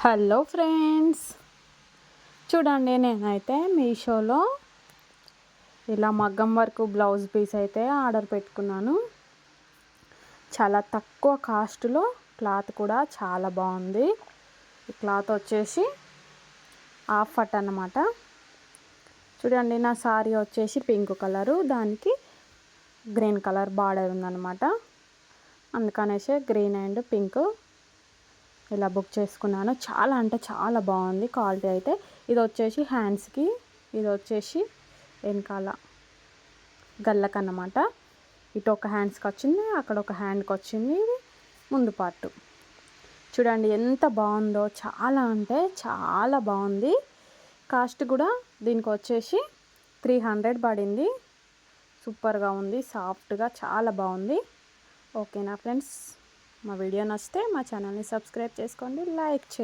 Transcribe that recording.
Hello friends, చూడండి నేనైతే మీషోలో ఇలా మగ్గం వర్క్ బ్లౌజ్ పీస్ అయితే ఆర్డర్ పెట్టుకున్నాను. చాలా తక్కువ కాస్ట్లో క్లాత్ కూడా చాలా బాగుంది. ఈ క్లాత్ వచ్చేసి హాఫ్ ఫట్ అన్నమాట. చూడండి, నా సారీ వచ్చేసి పింక్ కలరు, దానికి గ్రీన్ కలర్ బార్డర్ ఉందన్నమాట. అందుకనేసి గ్రీన్ అండ్ పింక్ ఇలా బుక్ చేసుకున్నాను. చాలా అంటే చాలా బాగుంది క్వాలిటీ అయితే. ఇది వచ్చేసి హ్యాండ్స్కి, ఇది వచ్చేసి వెనకాల గల్లకన్నమాట. ఇటు ఒక హ్యాండ్స్కి వచ్చింది, అక్కడ ఒక హ్యాండ్కి వచ్చింది. ఇది ముందు పార్ట్. చూడండి ఎంత బాగుందో, చాలా అంటే చాలా బాగుంది. కాస్ట్ కూడా దీనికి వచ్చేసి 300 పడింది. సూపర్గా ఉంది, సాఫ్ట్గా చాలా బాగుంది. ఓకేనా ఫ్రెండ్స్, మా వీడియో నచ్చితే మా ఛానల్ని సబ్స్క్రైబ్ చేసుకోండి, లైక్ చేయండి.